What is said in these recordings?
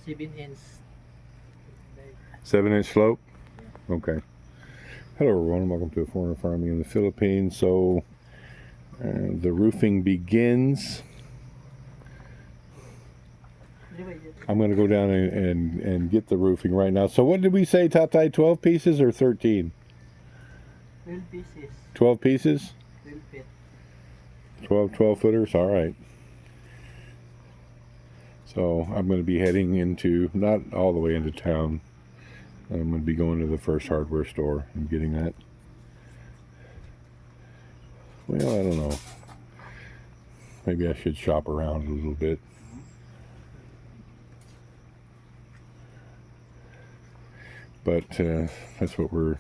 7 inch. 7-inch slope? Yeah. Okay. Hello everyone, welcome to Foreigner Farming in the Philippines. So the roofing begins. I'm going to go down and get the roofing right now. So what did we say, Tatay? 12 pieces or 13? 12 pieces. 12 pieces? 12 feet. 12 footers? All right. So I'm going to be heading into, not all the way into town. I'm going to be going to the first hardware store and getting that. Well, I don't know. Maybe I should shop around a little bit. But that's what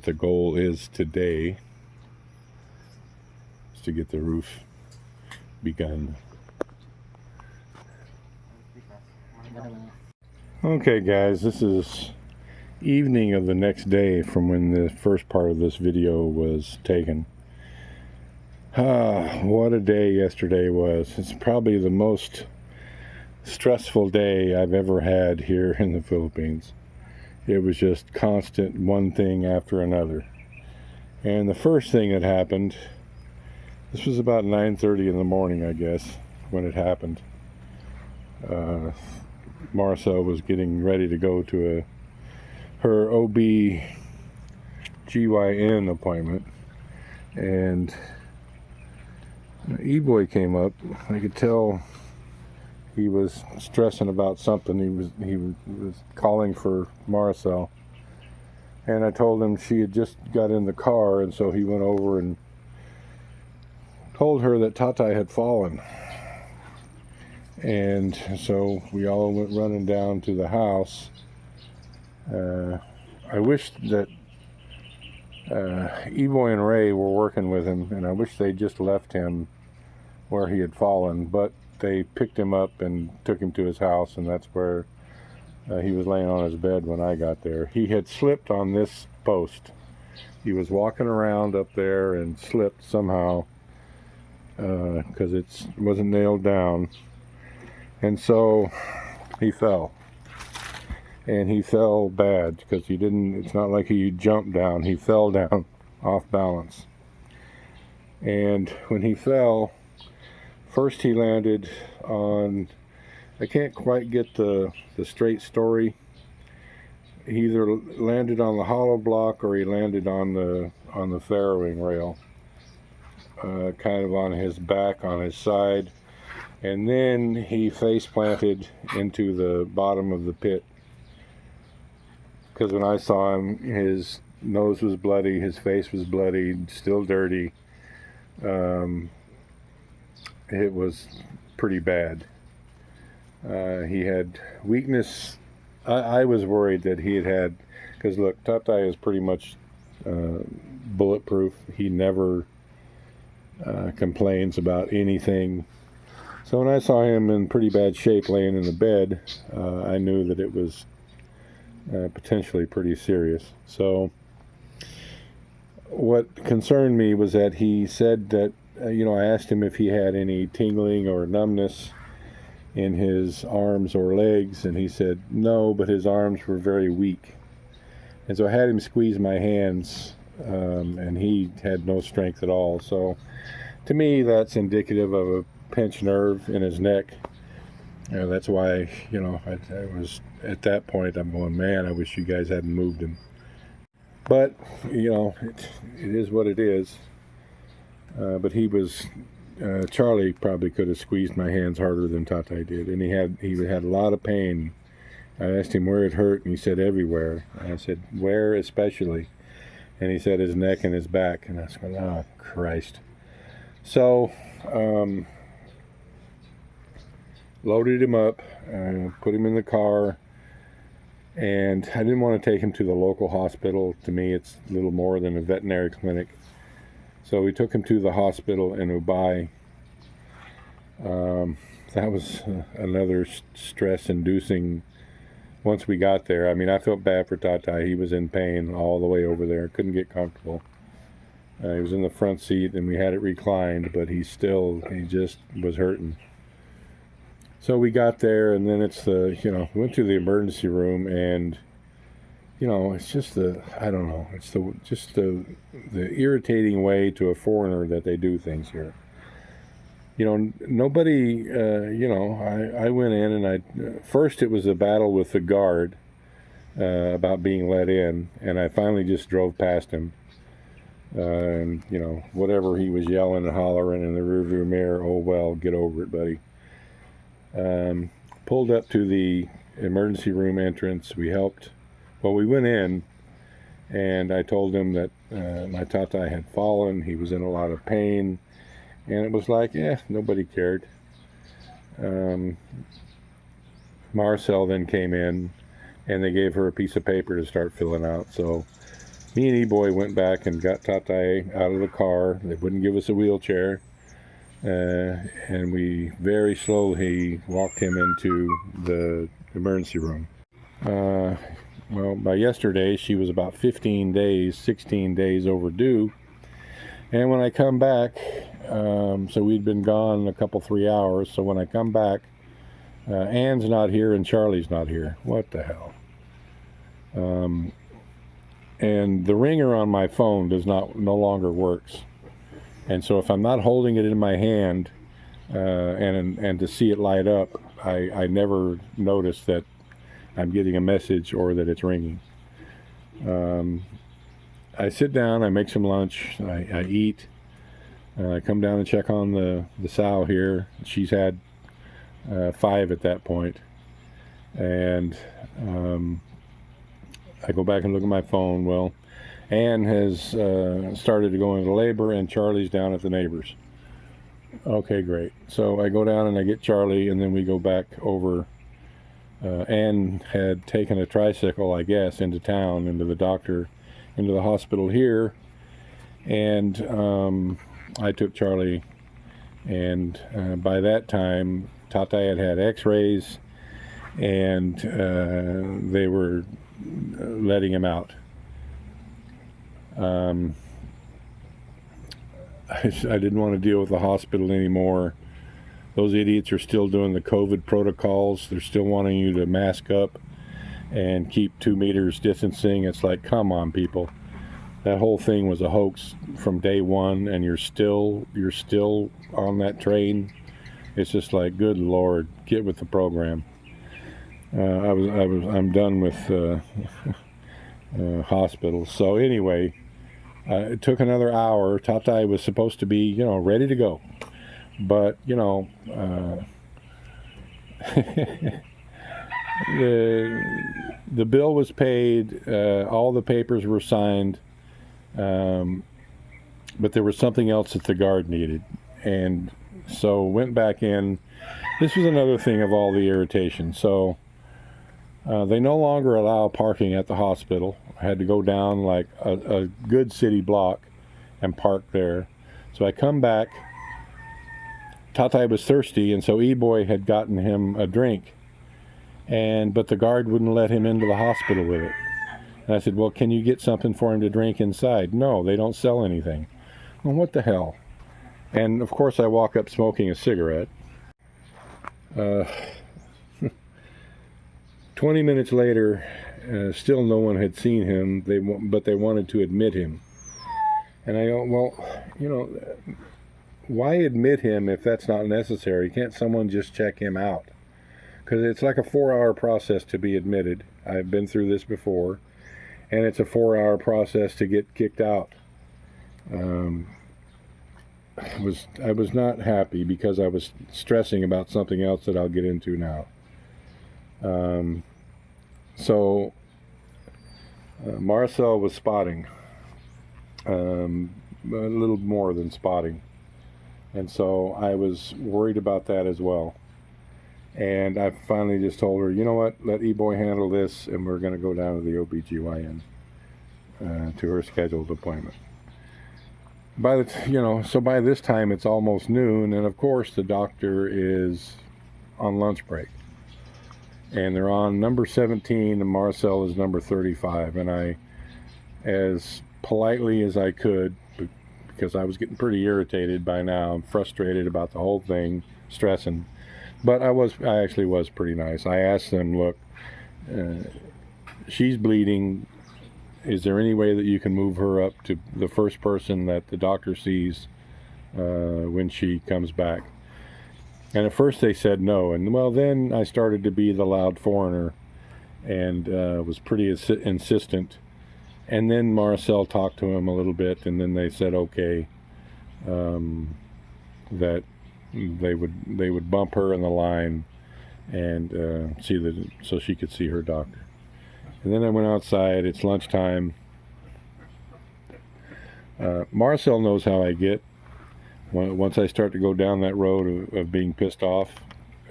the goal is today, is to get the roof begun. Okay guys, this is evening of the next day from when the first part of this video was taken. What a day yesterday was. It's probably the most stressful day I've ever had here in the Philippines. It was just constant, one thing after another. And the first thing that happened, this was about 9:30 in the morning, I guess, when it happened. Marcel was getting ready to go to her OB-GYN appointment, and E-boy came up. I could tell he was stressing about something. He was calling for Marcel, and I told him she had just got in the car, and so he went over and told her that Tatay had fallen. And so we all went running down to the house. I wish that E-boy and Ray were working with him, and I wish they just left him where he had fallen, but they picked him up and took him to his house, and that's where he was laying on his bed when I got there. He had slipped on this post. He was walking around up there and slipped somehow because it wasn't nailed down. And so he fell, and he fell bad because it's not like he jumped down, he fell down off balance. And when he fell, first he landed on, I can't quite get the straight story. He either landed on the hollow block or he landed on the farrowing rail, kind of on his back, on his side. And then he face planted into the bottom of the pit. Because when I saw him, his nose was bloody, his face was bloody, still dirty. It was pretty bad. He had weakness. I was worried that he had, because look, Tatay is pretty much bulletproof. He never complains about anything. So when I saw him in pretty bad shape laying in the bed, I knew that it was potentially pretty serious. So what concerned me was that he said that, I asked him if he had any tingling or numbness in his arms or legs, and he said no, but his arms were very weak. And so I had him squeeze my hands, and he had no strength at all. So to me, that's indicative of a pinched nerve in his neck. That's why, I was at that point, I'm going, man, I wish you guys hadn't moved him. But it is what it is. But he was, Charlie probably could have squeezed my hands harder than Tatay did, and he had a lot of pain. I asked him where it hurt, and he said everywhere. And I said, where especially? And he said his neck and his back. And I said, oh Christ. So loaded him up, put him in the car, and I didn't want to take him to the local hospital. To me, it's a little more than a veterinary clinic. So we took him to the hospital in Ubay. That was another stress-inducing. Once we got there, I mean, I felt bad for Tatay. He was in pain all the way over there, couldn't get comfortable. He was in the front seat, and we had it reclined, but he just was hurting. So we got there, and then it's went to the emergency room, and it's just I don't know, it's the irritating way to a foreigner that they do things here. Nobody, I went in, and first it was a battle with the guard about being let in, and I finally just drove past him. And whatever he was yelling and hollering in the rearview mirror, oh well, get over it, buddy. Pulled up to the emergency room entrance. We went in, and I told him that my tata had fallen. He was in a lot of pain, and it was like, nobody cared. Marcel then came in, and they gave her a piece of paper to start filling out. So me and E-Boy went back and got Tata out of the car. They wouldn't give us a wheelchair. And we very slowly walked him into the emergency room. Well, by yesterday, she was about 16 days overdue. And when I come back, so we'd been gone a couple, 3 hours. So when I come back, Anne's not here and Charlie's not here. What the hell? And the ringer on my phone no longer works. And so if I'm not holding it in my hand and to see it light up, I never notice that I'm getting a message or that it's ringing. I sit down, I make some lunch, I eat, I come down and check on the sow here. She's had 5 at that point. And I go back and look at my phone. Well, Anne has started to go into labor, and Charlie's down at the neighbor's. Okay, great. So I go down and I get Charlie, and then we go back over. Anne had taken a tricycle, I guess, into town, into the hospital here, and I took Charlie, and by that time, Tata had x-rays, and they were letting him out. I didn't want to deal with the hospital anymore. Those idiots are still doing the COVID protocols. They're still wanting you to mask up and keep 2 meters distancing. It's like, come on, people. That whole thing was a hoax from day one, and you're still on that train. It's just like, good Lord, get with the program. I'm done with hospitals. So anyway, it took another hour. Tata was supposed to be, ready to go. But, the bill was paid, all the papers were signed, but there was something else that the guard needed. And so went back in. This was another thing of all the irritation. So they no longer allow parking at the hospital. I had to go down like a good city block and park there. So I come back. Tata was thirsty, and so E-Boy had gotten him a drink, but the guard wouldn't let him into the hospital with it. And I said, well, can you get something for him to drink inside? No, they don't sell anything. Well, what the hell? And of course I walk up smoking a cigarette. 20 minutes later, still no one had seen him, but they wanted to admit him. And I go, well, why admit him if that's not necessary? Can't someone just check him out? Because it's like a 4-hour process to be admitted. I've been through this before, and it's a 4-hour process to get kicked out. I was not happy because I was stressing about something else that I'll get into now. So Marcel was spotting, a little more than spotting. And so I was worried about that as well. And I finally just told her, you know what, let E-Boy handle this, and we're going to go down to the OBGYN to her scheduled appointment. So by this time it's almost noon, and of course the doctor is on lunch break. And they're on number 17, and Marcel is number 35. And I, as politely as I could, because I was getting pretty irritated by now, I'm frustrated about the whole thing, stressing. But I actually was pretty nice. I asked them, look, she's bleeding. Is there any way that you can move her up to the first person that the doctor sees when she comes back? And at first they said no. And well, then I started to be the loud foreigner and was pretty insistent. And then Marcel talked to him a little bit, and then they said okay, that they would bump her in the line and so she could see her doctor. And then I went outside. It's lunchtime. Marcel knows how I get. Once I start to go down that road of being pissed off,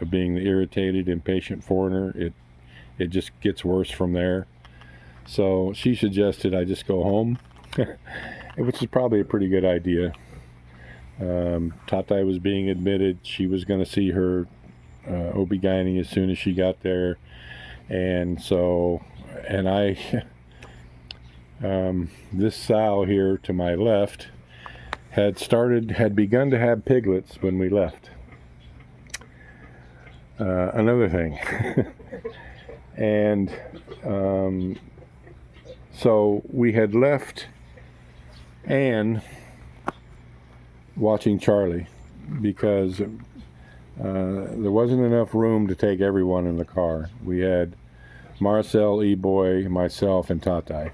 of being the irritated, impatient foreigner, it just gets worse from there. So she suggested I just go home, which is probably a pretty good idea. Tatai was being admitted. She was going to see her OB-GYN as soon as she got there. And so, and I, this sow here to my left had begun to have piglets when we left. Another thing. And so we had left Anne watching Charlie because there wasn't enough room to take everyone in the car. We had Marcel, E-Boy, myself, and Tatai.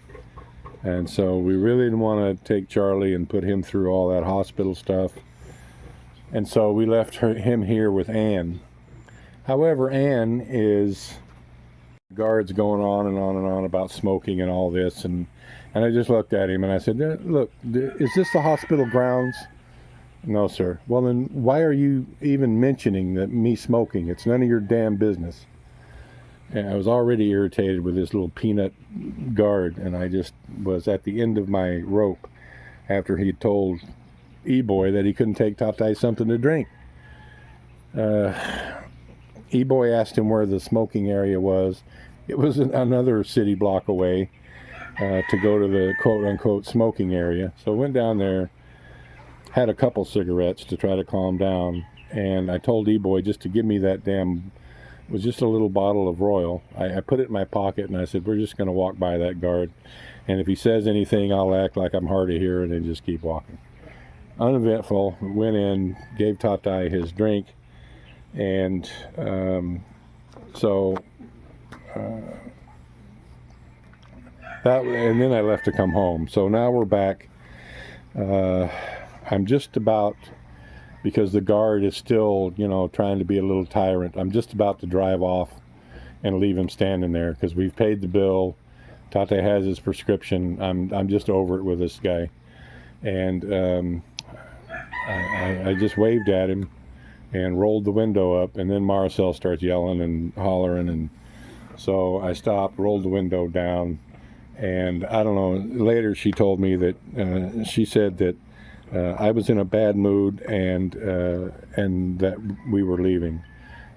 And so we really didn't want to take Charlie and put him through all that hospital stuff. And so we left him here with Anne. However, Anne is guards going on and on and on about smoking and all this. And I just looked at him and I said, look, is this the hospital grounds? No, sir. Well, then why are you even mentioning that me smoking? It's none of your damn business. And I was already irritated with this little peanut guard, and I just was at the end of my rope after he told E-Boy that he couldn't take Tatai something to drink. E-Boy asked him where the smoking area was. It was another city block away to go to the quote-unquote smoking area. So I went down there, had a couple cigarettes to try to calm down, and I told E-Boy just to give me that damn... It was just a little bottle of Royal. I put it in my pocket and I said, we're just going to walk by that guard. And if he says anything, I'll act like I'm hard of hearing and just keep walking. Uneventful. Went in, gave Tatai his drink. And and then I left to come home. So now we're back. I'm just about... because the guard is still, trying to be a little tyrant. I'm just about to drive off and leave him standing there because we've paid the bill. Tate has his prescription. I'm just over it with this guy. And I just waved at him and rolled the window up, and then Marcel starts yelling and hollering, and so I stopped, rolled the window down, and I don't know, later she told me that she said that I was in a bad mood and that we were leaving,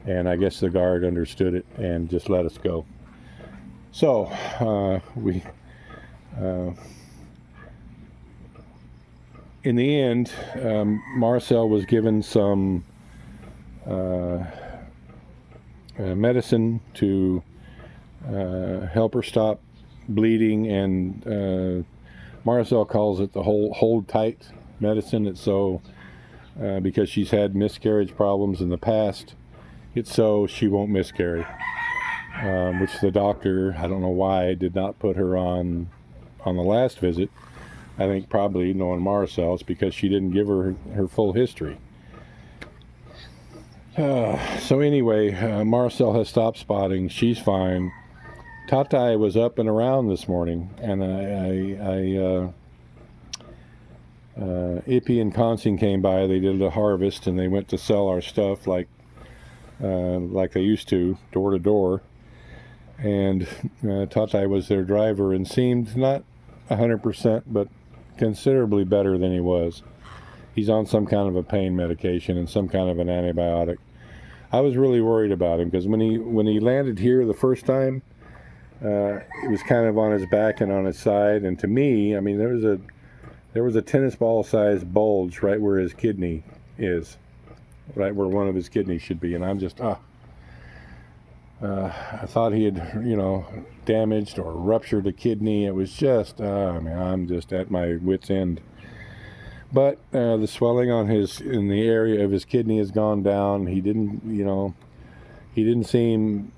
and I guess the guard understood it and just let us go. So in the end, Marcel was given some medicine to help her stop bleeding, and Marcel calls it the hold tight medicine. It's so because she's had miscarriage problems in the past, it's so she won't miscarry, which the doctor, I don't know why, did not put her on the last visit. I think probably, knowing Marcel, it's because she didn't give her full history. So anyway, Marcel has stopped spotting. She's fine. Tatai was up and around this morning, and Ippy and Consing came by. They did a harvest, and they went to sell our stuff like they used to, door to door. And Tatai was their driver and seemed not 100%, but considerably better than he was. He's on some kind of a pain medication and some kind of an antibiotic. I was really worried about him because when he landed here the first time, it was kind of on his back and on his side, and to me, I mean, there was a tennis ball sized bulge right where his kidney is, right where one of his kidneys should be, and I'm just I thought he had, you know, damaged or ruptured a kidney. It was just, I mean, I'm just at my wit's end. But the swelling on in the area of his kidney has gone down. He didn't, you know, he didn't seem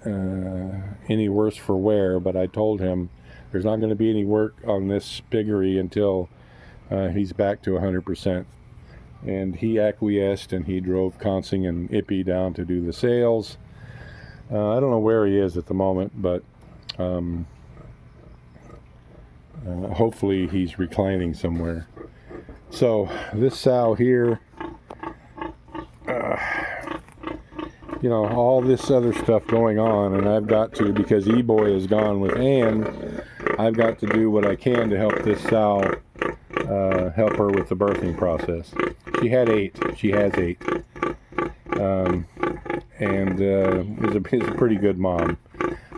any worse for wear, but I told him there's not going to be any work on this piggery until he's back to 100%. And he acquiesced, and he drove Consing and Ippy down to do the sales. I don't know where he is at the moment, but hopefully he's reclining somewhere. So this sow here, you know, all this other stuff going on, and I've got to, because E-Boy is gone with Ann, I've got to do what I can to help this sow, help her with the birthing process. She had 8. She has 8. And is a pretty good mom.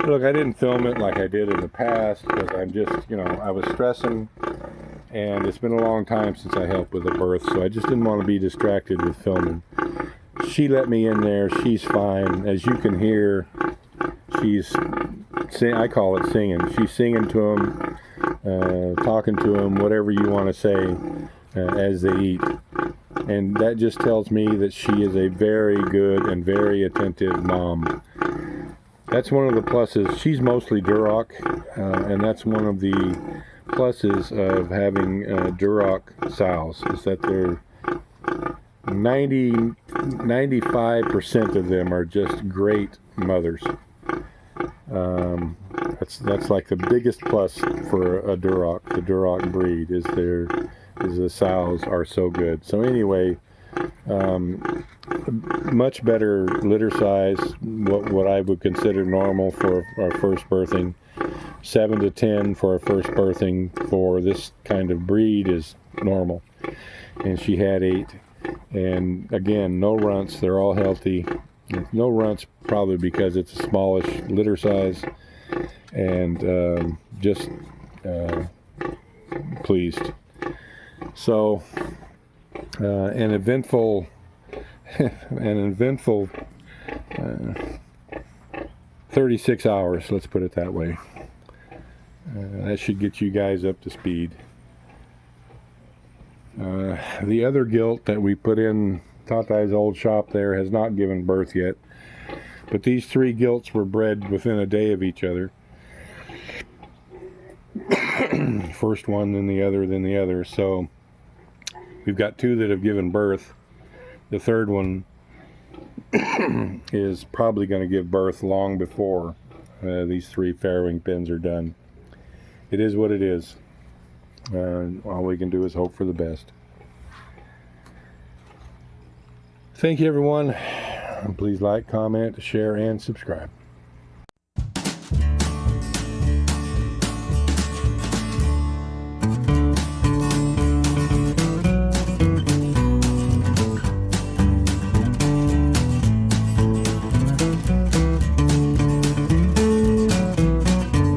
Look, I didn't film it like I did in the past because I'm just, you know, I was stressing, and it's been a long time since I helped with a birth, so I just didn't want to be distracted with filming. She let me in there. She's fine. As you can hear, she's, I call it singing. She's singing to him, talking to him, whatever you want to say as they eat. And that just tells me that she is a very good and very attentive mom. That's one of the pluses. She's mostly Duroc, and that's one of the pluses of having Duroc sows, is that they're 95% of them are just great mothers. That's like the biggest plus for a Duroc, the Duroc breed, is the sows are so good. So anyway, much better litter size, what I would consider normal for our first birthing. 7 to 10 for a first birthing for this kind of breed is normal. And she had 8. And again, no runts. They're all healthy. No runts, probably because it's a smallish litter size. And just pleased. So an eventful 36 hours, let's put it that way. That should get you guys up to speed. The other gilt that we put in Tatai's old shop there has not given birth yet, but these 3 gilts were bred within a day of each other. First one, then the other. So we've got 2 that have given birth. The third one is probably going to give birth long before these 3 farrowing pens are done. It is what it is. All we can do is hope for the best. Thank you, everyone. Please like, comment, share, and subscribe.